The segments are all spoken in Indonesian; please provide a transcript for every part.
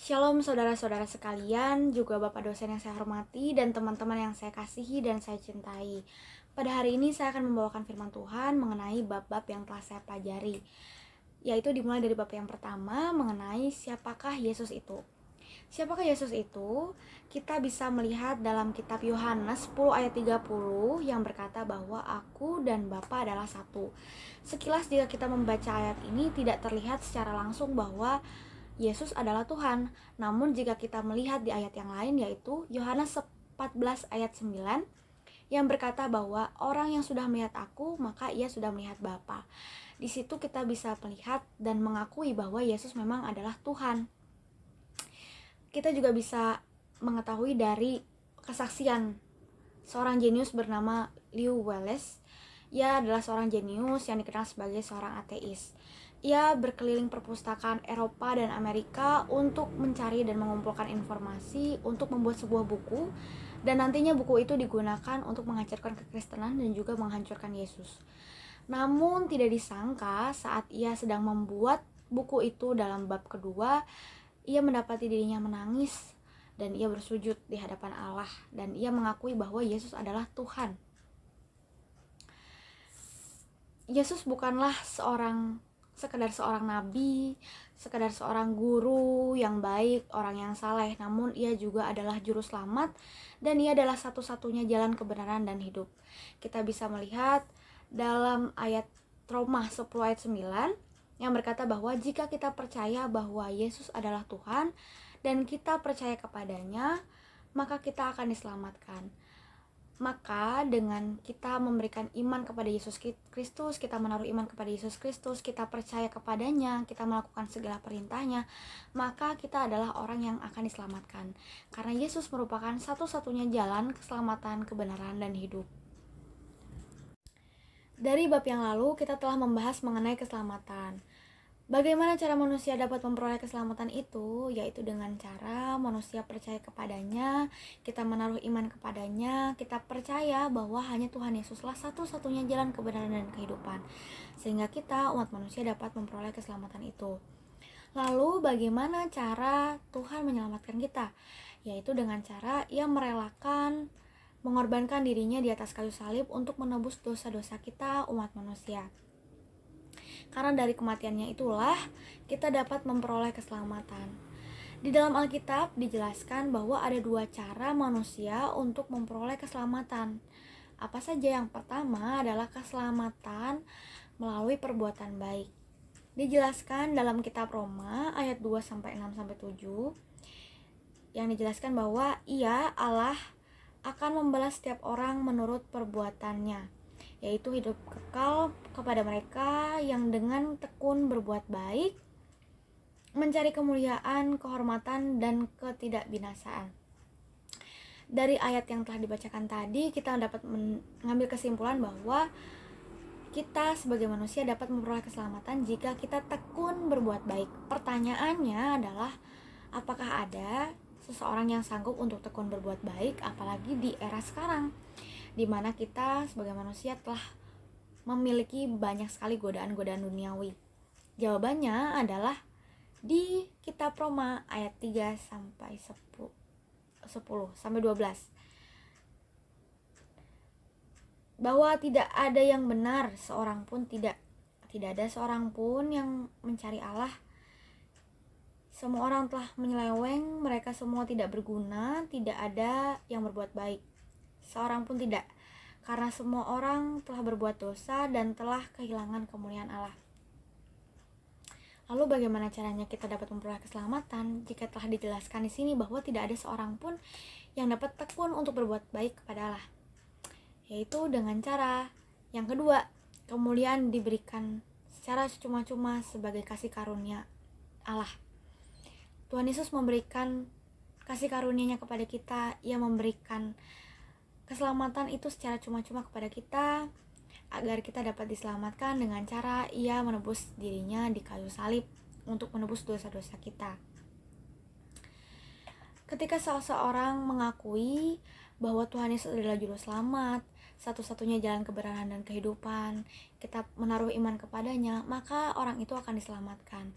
Shalom saudara-saudara sekalian, juga Bapak dosen yang saya hormati dan teman-teman yang saya kasihi dan saya cintai. Pada hari ini saya akan membawakan firman Tuhan mengenai bab-bab yang telah saya pelajari, yaitu dimulai dari bab yang pertama mengenai siapakah Yesus itu. Siapakah Yesus itu? Kita bisa melihat dalam kitab Yohanes 10 ayat 30 yang berkata bahwa aku dan Bapa adalah satu. Sekilas jika kita membaca ayat ini tidak terlihat secara langsung bahwa Yesus adalah Tuhan. Namun jika kita melihat di ayat yang lain, yaitu Yohanes 14 ayat 9 yang berkata bahwa orang yang sudah melihat aku, maka ia sudah melihat Bapa. Di situ kita bisa melihat dan mengakui bahwa Yesus memang adalah Tuhan. Kita juga bisa mengetahui dari kesaksian seorang jenius bernama Lew Wallace. Ia adalah seorang jenius yang dikenal sebagai seorang ateis. Ia berkeliling perpustakaan Eropa dan Amerika untuk mencari dan mengumpulkan informasi untuk membuat sebuah buku, dan nantinya buku itu digunakan untuk menghancurkan kekristenan dan juga menghancurkan Yesus. Namun tidak disangka saat ia sedang membuat buku itu dalam bab kedua, ia mendapati dirinya menangis dan ia bersujud di hadapan Allah dan ia mengakui bahwa Yesus adalah Tuhan. Yesus bukanlah sekedar seorang nabi, sekedar seorang guru yang baik, orang yang saleh, namun ia juga adalah juru selamat dan ia adalah satu-satunya jalan kebenaran dan hidup. Kita bisa melihat dalam ayat Roma 10 ayat 9 yang berkata bahwa jika kita percaya bahwa Yesus adalah Tuhan dan kita percaya kepadanya, maka kita akan diselamatkan. Maka dengan kita memberikan iman kepada Yesus Kristus, kita menaruh iman kepada Yesus Kristus, kita percaya kepadanya, kita melakukan segala perintahnya, maka kita adalah orang yang akan diselamatkan. Karena Yesus merupakan satu-satunya jalan keselamatan, kebenaran, dan hidup. Dari bab yang lalu kita telah membahas mengenai keselamatan. Bagaimana cara manusia dapat memperoleh keselamatan itu? Yaitu dengan cara manusia percaya kepadanya, kita menaruh iman kepadanya, kita percaya bahwa hanya Tuhan Yesuslah satu-satunya jalan kebenaran dan kehidupan, sehingga kita, umat manusia, dapat memperoleh keselamatan itu. Lalu bagaimana cara Tuhan menyelamatkan kita? Yaitu dengan cara Ia mengorbankan dirinya di atas kayu salib untuk menebus dosa-dosa kita, umat manusia. Karena dari kematiannya itulah kita dapat memperoleh keselamatan. Di dalam Alkitab dijelaskan bahwa ada dua cara manusia untuk memperoleh keselamatan. Apa saja? Yang pertama adalah keselamatan melalui perbuatan baik. Dijelaskan dalam kitab Roma ayat 2 sampai 6 sampai 7 yang dijelaskan bahwa Ia Allah akan membalas setiap orang menurut perbuatannya, yaitu hidup kekal kepada mereka yang dengan tekun berbuat baik, mencari kemuliaan, kehormatan, dan ketidakbinasaan. Dari ayat yang telah dibacakan tadi, kita dapat mengambil kesimpulan bahwa kita sebagai manusia dapat memperoleh keselamatan jika kita tekun berbuat baik. Pertanyaannya adalah, apakah ada seseorang yang sanggup untuk tekun berbuat baik, apalagi di era sekarang, di mana kita sebagai manusia telah memiliki banyak sekali godaan-godaan duniawi? Jawabannya adalah di kitab Roma ayat 3 sampai 10 sampai 12. Bahwa tidak ada yang benar seorang pun, tidak ada seorang pun yang mencari Allah. Semua orang telah menyeleweng, mereka semua tidak berguna, tidak ada yang berbuat baik, seorang pun tidak. Karena semua orang telah berbuat dosa dan telah kehilangan kemuliaan Allah. Lalu bagaimana caranya kita dapat memperoleh keselamatan jika telah dijelaskan di sini bahwa tidak ada seorang pun yang dapat tekun untuk berbuat baik kepada Allah? Yaitu dengan cara yang kedua, kemuliaan diberikan secara cuma-cuma sebagai kasih karunia Allah. Tuhan Yesus memberikan kasih karunia-Nya kepada kita. Ia memberikan keselamatan itu secara cuma-cuma kepada kita, agar kita dapat diselamatkan dengan cara Ia menebus dirinya di kayu salib untuk menebus dosa-dosa kita. Ketika seseorang mengakui bahwa Tuhan Yesus adalah juru selamat, satu-satunya jalan kebenaran dan kehidupan, kita menaruh iman kepadanya, maka orang itu akan diselamatkan.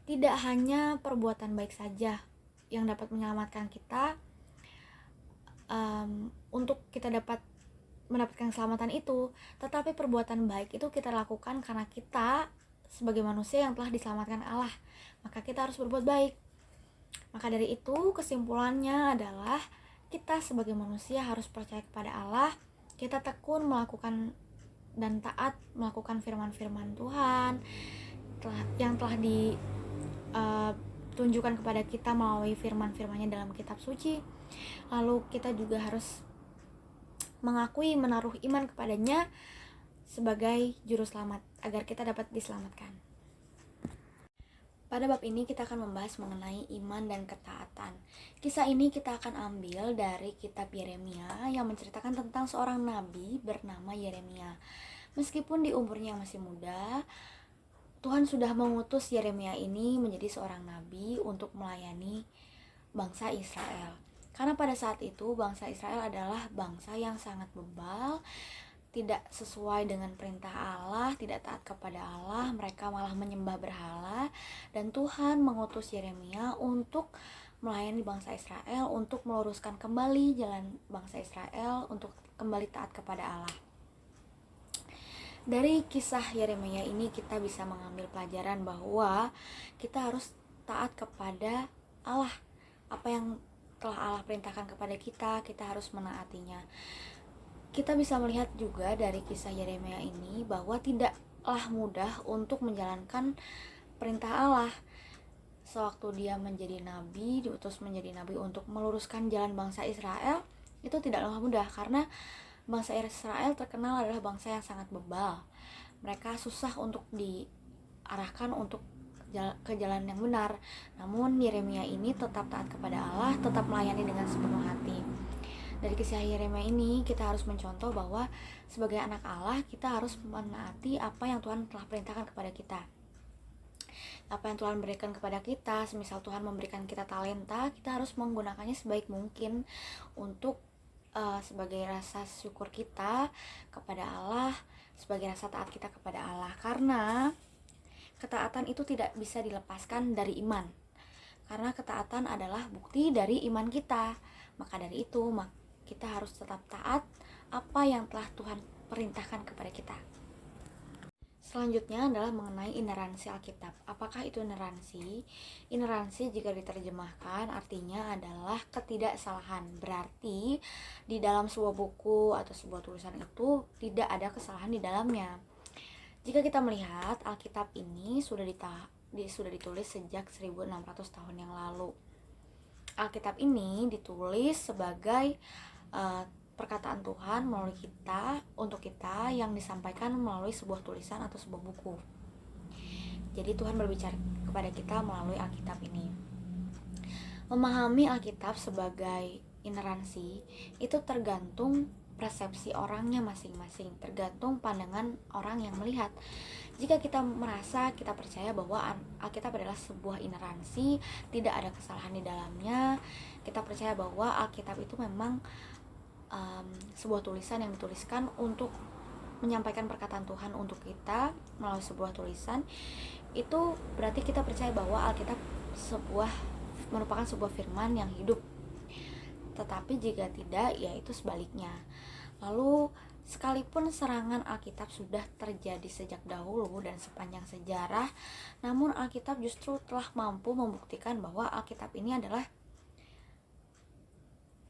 Tidak hanya perbuatan baik saja yang dapat menyelamatkan kita, untuk kita dapat mendapatkan keselamatan itu. Tetapi perbuatan baik itu kita lakukan karena kita sebagai manusia yang telah diselamatkan Allah, maka kita harus berbuat baik. Maka dari itu kesimpulannya adalah kita sebagai manusia harus percaya kepada Allah, kita tekun melakukan dan taat melakukan firman-firman Tuhan yang telah ditunjukkan kepada kita melalui firman-firmannya dalam kitab suci. Lalu kita juga harus mengakui, menaruh iman kepadanya sebagai juru selamat agar kita dapat diselamatkan. Pada bab ini kita akan membahas mengenai iman dan ketaatan. Kisah ini kita akan ambil dari kitab Yeremia yang menceritakan tentang seorang nabi bernama Yeremia. Meskipun di umurnya yang masih muda, Tuhan sudah mengutus Yeremia ini menjadi seorang nabi untuk melayani bangsa Israel. Karena pada saat itu bangsa Israel adalah bangsa yang sangat bebal, tidak sesuai dengan perintah Allah, tidak taat kepada Allah, mereka malah menyembah berhala. Dan Tuhan mengutus Yeremia untuk melayani bangsa Israel, untuk meluruskan kembali jalan bangsa Israel, untuk kembali taat kepada Allah. Dari kisah Yeremia ini kita bisa mengambil pelajaran bahwa kita harus taat kepada Allah. Apa yang telah Allah perintahkan kepada kita, kita harus menaatinya. Kita bisa melihat juga dari kisah Yeremia ini bahwa tidaklah mudah untuk menjalankan perintah Allah. Sewaktu dia menjadi nabi, diutus menjadi nabi untuk meluruskan jalan bangsa Israel, itu tidaklah mudah karena bangsa Israel terkenal adalah bangsa yang sangat bebal. Mereka susah untuk diarahkan untuk ke jalan yang benar. Namun Yeremia ini tetap taat kepada Allah, tetap melayani dengan sepenuh hati. Dari kisah Yeremia ini kita harus mencontoh bahwa sebagai anak Allah kita harus menaati apa yang Tuhan telah perintahkan kepada kita. Apa yang Tuhan berikan kepada kita, semisal Tuhan memberikan kita talenta, kita harus menggunakannya sebaik mungkin untuk sebagai rasa syukur kita kepada Allah, sebagai rasa taat kita kepada Allah. Karena ketaatan itu tidak bisa dilepaskan dari iman. Karena ketaatan adalah bukti dari iman kita. Maka dari itu, kita harus tetap taat apa yang telah Tuhan perintahkan kepada kita. Selanjutnya adalah mengenai ineransi Alkitab. Apakah itu ineransi? Ineransi jika diterjemahkan artinya adalah ketidaksalahan. Berarti di dalam sebuah buku atau sebuah tulisan itu tidak ada kesalahan di dalamnya. Jika kita melihat Alkitab ini sudah ditulis sejak 1600 tahun yang lalu. Alkitab ini ditulis sebagai perkataan Tuhan melalui kita, untuk kita, yang disampaikan melalui sebuah tulisan atau sebuah buku. Jadi Tuhan berbicara kepada kita melalui Alkitab ini. Memahami Alkitab sebagai ineransi itu tergantung persepsi orangnya masing-masing, tergantung pandangan orang yang melihat. Jika kita merasa, kita percaya bahwa Alkitab adalah sebuah ineransi, tidak ada kesalahan di dalamnya, kita percaya bahwa Alkitab itu memang sebuah tulisan yang dituliskan untuk menyampaikan perkataan Tuhan untuk kita melalui sebuah tulisan, itu berarti kita percaya bahwa Alkitab merupakan sebuah firman yang hidup. Tetapi jika tidak, ya itu sebaliknya. Lalu sekalipun serangan Alkitab sudah terjadi sejak dahulu dan sepanjang sejarah, namun Alkitab justru telah mampu membuktikan bahwa Alkitab ini adalah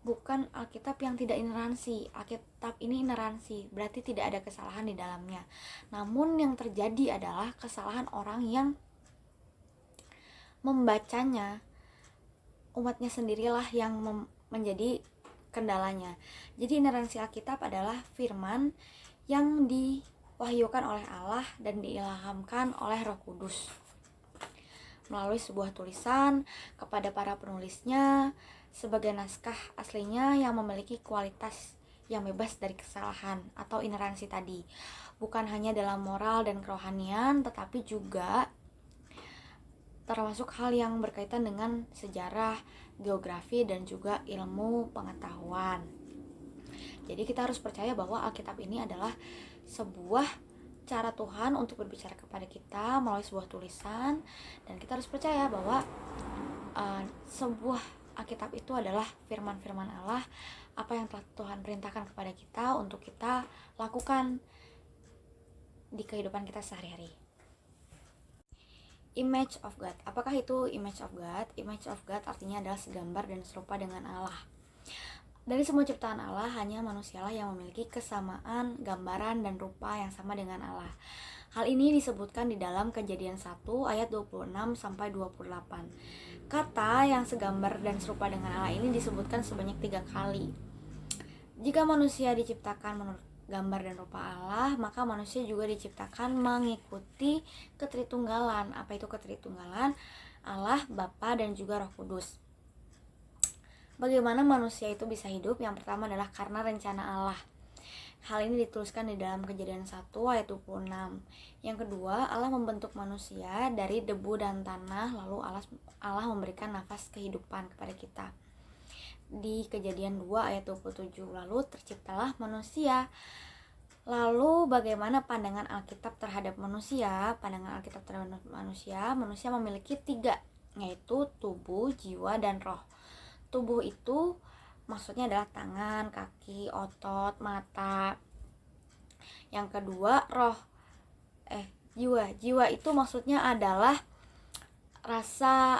bukan Alkitab yang tidak ineransi. Alkitab ini ineransi, berarti tidak ada kesalahan di dalamnya. Namun yang terjadi adalah kesalahan orang yang membacanya. Umatnya sendirilah yang menjadi kendalanya. Jadi ineransi Alkitab adalah firman yang diwahyukan oleh Allah dan diilhamkan oleh Roh Kudus melalui sebuah tulisan kepada para penulisnya sebagai naskah aslinya yang memiliki kualitas yang bebas dari kesalahan atau ineransi tadi. Bukan hanya dalam moral dan kerohanian, tetapi juga termasuk hal yang berkaitan dengan sejarah, geografi, dan juga ilmu pengetahuan. Jadi kita harus percaya bahwa Alkitab ini adalah sebuah cara Tuhan untuk berbicara kepada kita melalui sebuah tulisan, dan kita harus percaya bahwa sebuah Alkitab itu adalah firman-firman Allah, apa yang telah Tuhan perintahkan kepada kita untuk kita lakukan di kehidupan kita sehari-hari. Image of God. Apakah itu image of God? Image of God artinya adalah segambar dan serupa dengan Allah. Dari semua ciptaan Allah, hanya manusialah yang memiliki kesamaan, gambaran, dan rupa yang sama dengan Allah. Hal ini disebutkan di dalam Kejadian 1 ayat 26 sampai 28. Kata yang segambar dan serupa dengan Allah ini disebutkan sebanyak 3 kali. Jika manusia diciptakan menurut gambar dan rupa Allah, maka manusia juga diciptakan mengikuti ketritunggalan. Apa itu ketritunggalan? Allah, Bapa, dan juga Roh Kudus. Bagaimana manusia itu bisa hidup? Yang pertama adalah karena rencana Allah. Hal ini dituliskan di dalam Kejadian 1 ayat 26. Yang kedua, Allah membentuk manusia dari debu dan tanah, lalu Allah memberikan nafas kehidupan kepada kita. Di Kejadian 2 ayat 27, lalu terciptalah manusia. Lalu bagaimana pandangan Alkitab terhadap manusia? Pandangan Alkitab terhadap manusia memiliki 3, yaitu tubuh, jiwa, dan roh. Tubuh itu maksudnya adalah tangan, kaki, otot, mata. Yang kedua, jiwa itu maksudnya adalah rasa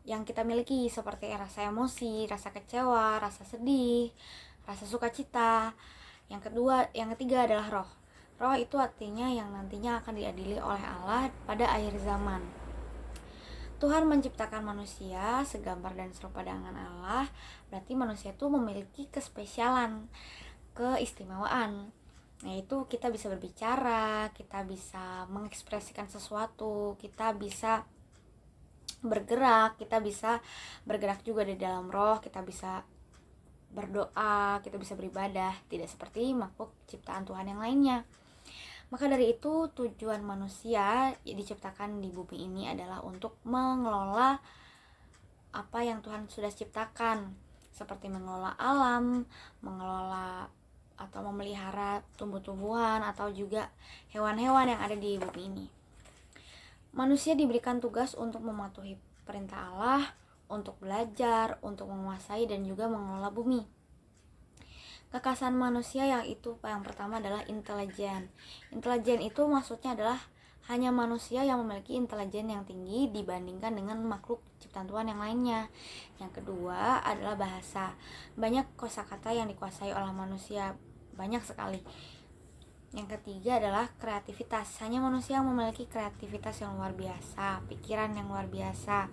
yang kita miliki, seperti rasa emosi, rasa kecewa, rasa sedih, rasa sukacita. Yang ketiga adalah roh. Roh itu artinya yang nantinya akan diadili oleh Allah pada akhir zaman. Tuhan menciptakan manusia segambar dan serupa dengan Allah, berarti manusia itu memiliki kespesialan, keistimewaan. Yaitu kita bisa berbicara, kita bisa mengekspresikan sesuatu, kita bisa bergerak, kita bisa bergerak juga di dalam roh, kita bisa berdoa, kita bisa beribadah, tidak seperti makhluk ciptaan Tuhan yang lainnya. Maka dari itu tujuan manusia diciptakan di bumi ini adalah untuk mengelola apa yang Tuhan sudah ciptakan, seperti mengelola alam, mengelola atau memelihara tumbuh-tumbuhan atau juga hewan-hewan yang ada di bumi ini. Manusia diberikan tugas untuk mematuhi perintah Allah, untuk belajar, untuk menguasai dan juga mengelola bumi. Kekhasan manusia yang pertama adalah intelijen. Intelijen itu maksudnya adalah hanya manusia yang memiliki intelijen yang tinggi dibandingkan dengan makhluk ciptaan Tuhan yang lainnya. Yang kedua adalah bahasa. Banyak kosakata yang dikuasai oleh manusia, banyak sekali. Yang ketiga adalah kreativitas. Hanya manusia yang memiliki kreativitas yang luar biasa, pikiran yang luar biasa,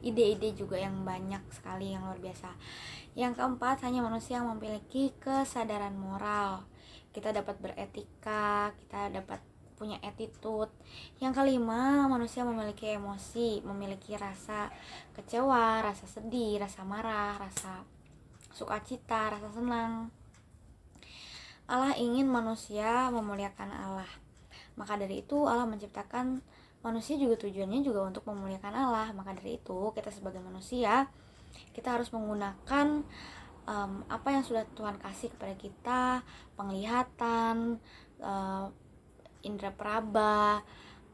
ide-ide juga yang banyak sekali yang luar biasa. Yang keempat, hanya manusia yang memiliki kesadaran moral. Kita dapat beretika, kita dapat punya attitude. Yang kelima, manusia memiliki emosi, memiliki rasa kecewa, rasa sedih, rasa marah, rasa sukacita, rasa senang. Allah ingin manusia memuliakan Allah. Maka dari itu Allah menciptakan manusia juga tujuannya juga untuk memuliakan Allah. Maka dari itu kita sebagai manusia, kita harus menggunakan apa yang sudah Tuhan kasih kepada kita, penglihatan, indera peraba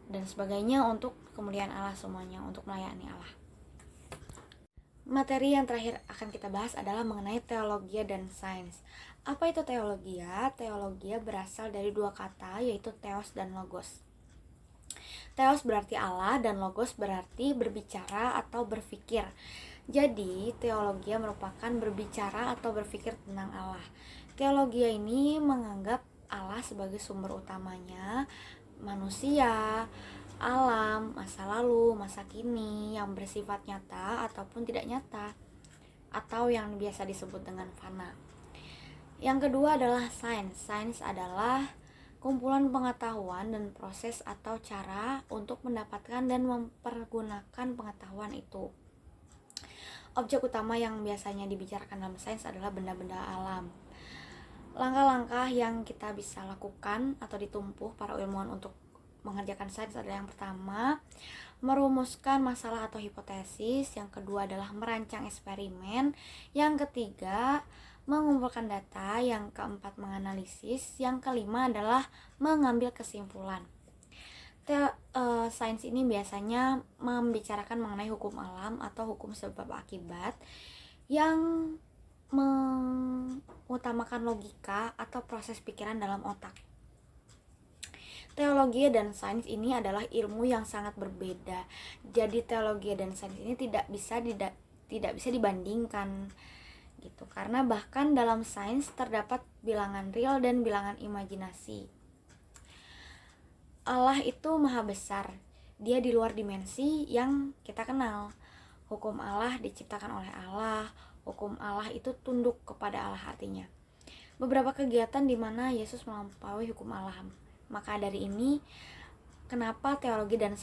dan sebagainya untuk kemuliaan Allah semuanya, untuk melayani Allah. Materi yang terakhir akan kita bahas adalah mengenai teologi dan sains. Apa itu teologi? Teologi berasal dari 2 kata, yaitu theos dan logos. Theos berarti Allah dan logos berarti berbicara atau berpikir. Jadi, teologi merupakan berbicara atau berpikir tentang Allah. Teologi ini menganggap Allah sebagai sumber utamanya, manusia, alam, masa lalu, masa kini yang bersifat nyata ataupun tidak nyata, atau yang biasa disebut dengan fana. Yang kedua adalah sains. Sains adalah kumpulan pengetahuan dan proses atau cara untuk mendapatkan dan mempergunakan pengetahuan itu. Objek utama yang biasanya dibicarakan dalam sains adalah benda-benda alam. Langkah-langkah yang kita bisa lakukan atau ditempuh para ilmuwan untuk mengerjakan sains adalah yang pertama, merumuskan masalah atau hipotesis. Yang kedua adalah merancang eksperimen. Yang ketiga, mengumpulkan data. Yang keempat, menganalisis. Yang kelima adalah mengambil kesimpulan. Sains ini biasanya membicarakan mengenai hukum alam atau hukum sebab akibat yang mengutamakan logika atau proses pikiran dalam otak. Teologi dan sains ini adalah ilmu yang sangat berbeda. Jadi teologi dan sains ini tidak bisa dibandingkan gitu. Karena bahkan dalam sains terdapat bilangan real dan bilangan imajinasi. Allah itu maha besar. Dia di luar dimensi yang kita kenal. Hukum Allah diciptakan oleh Allah. Hukum Allah itu tunduk kepada Allah artinya. Beberapa kegiatan di mana Yesus melampaui hukum Allah. Maka dari ini kenapa teologi dan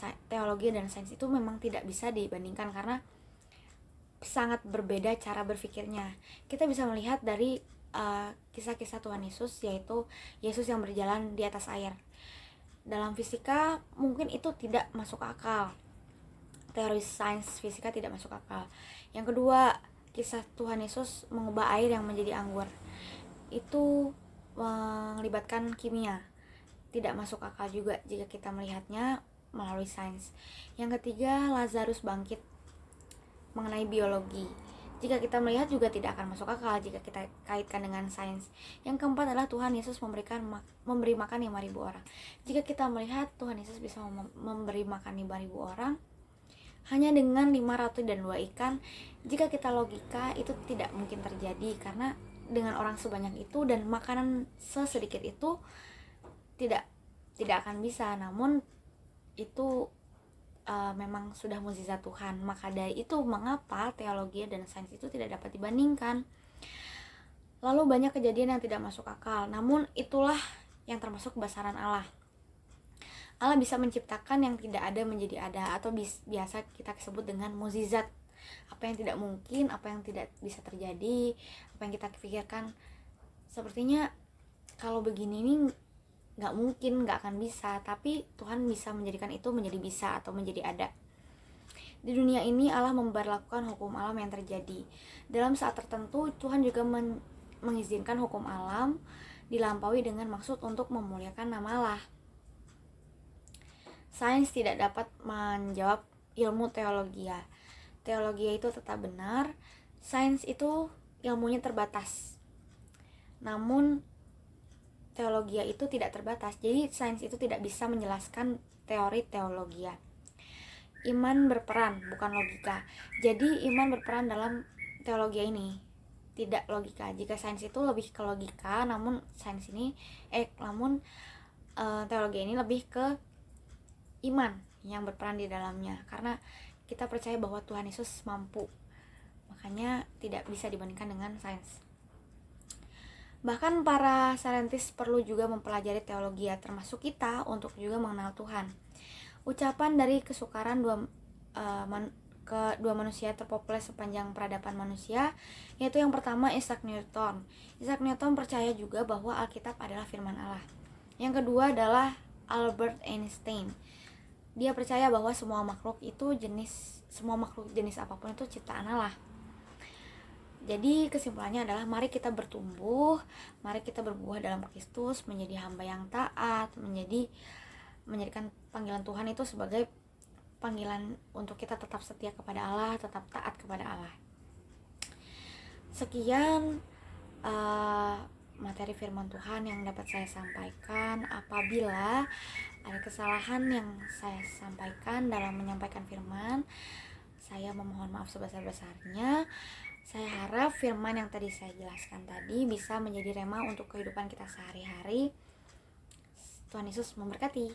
sains itu memang tidak bisa dibandingkan karena sangat berbeda cara berpikirnya. Kita bisa melihat dari kisah-kisah Tuhan Yesus, yaitu Yesus yang berjalan di atas air. Dalam fisika mungkin itu tidak masuk akal. Teori sains fisika tidak masuk akal. Yang kedua, kisah Tuhan Yesus mengubah air yang menjadi anggur. Itu melibatkan kimia. Tidak masuk akal juga jika kita melihatnya melalui sains. Yang ketiga, Lazarus bangkit, mengenai biologi. Jika kita melihat juga tidak akan masuk akal jika kita kaitkan dengan sains. Yang keempat adalah Tuhan Yesus memberi makan 5.000 orang. Jika kita melihat Tuhan Yesus bisa memberi makan 5.000 orang hanya dengan 5 roti dan 2 ikan, jika kita logika itu tidak mungkin terjadi karena dengan orang sebanyak itu dan makanan sesedikit itu tidak akan bisa. Namun itu memang sudah mukjizat Tuhan. Maka dari itu mengapa teologi dan sains itu tidak dapat dibandingkan. Lalu banyak kejadian yang tidak masuk akal, namun itulah yang termasuk kebesaran Allah. Allah bisa menciptakan yang tidak ada menjadi ada, atau biasa kita sebut dengan mukjizat. Apa yang tidak mungkin, apa yang tidak bisa terjadi, apa yang kita pikirkan sepertinya kalau begini nih gak mungkin, gak akan bisa, tapi Tuhan bisa menjadikan itu menjadi bisa atau menjadi ada. Di dunia ini Allah memberlakukan hukum alam yang terjadi. Dalam saat tertentu Tuhan juga mengizinkan hukum alam dilampaui dengan maksud untuk memuliakan nama Allah. Sains tidak dapat menjawab ilmu teologi. Teologi itu tetap benar, sains itu ilmunya terbatas. Namun teologi itu tidak terbatas, jadi sains itu tidak bisa menjelaskan teori teologi. Iman berperan, bukan logika. Jadi iman berperan dalam teologi ini, tidak logika. Jika sains itu lebih ke logika, namun teologi ini lebih ke iman yang berperan di dalamnya. Karena kita percaya bahwa Tuhan Yesus mampu, makanya tidak bisa dibandingkan dengan sains. Bahkan para saintis perlu juga mempelajari teologi, termasuk kita, untuk juga mengenal Tuhan. Ucapan dari kesukaran kedua manusia terpopuler sepanjang peradaban manusia, yaitu yang pertama Isaac Newton. Isaac Newton percaya juga bahwa Alkitab adalah firman Allah. Yang kedua adalah Albert Einstein. Dia percaya bahwa semua makhluk jenis apapun itu ciptaan Allah. Jadi kesimpulannya adalah mari kita bertumbuh, mari kita berbuah dalam Kristus, menjadi hamba yang taat, menjadikan panggilan Tuhan itu sebagai panggilan untuk kita tetap setia kepada Allah, tetap taat kepada Allah. Sekian materi firman Tuhan yang dapat saya sampaikan. Apabila ada kesalahan yang saya sampaikan dalam menyampaikan firman, saya memohon maaf sebesar-besarnya. Saya harap firman yang tadi saya jelaskan tadi bisa menjadi rema untuk kehidupan kita sehari-hari. Tuhan Yesus memberkati.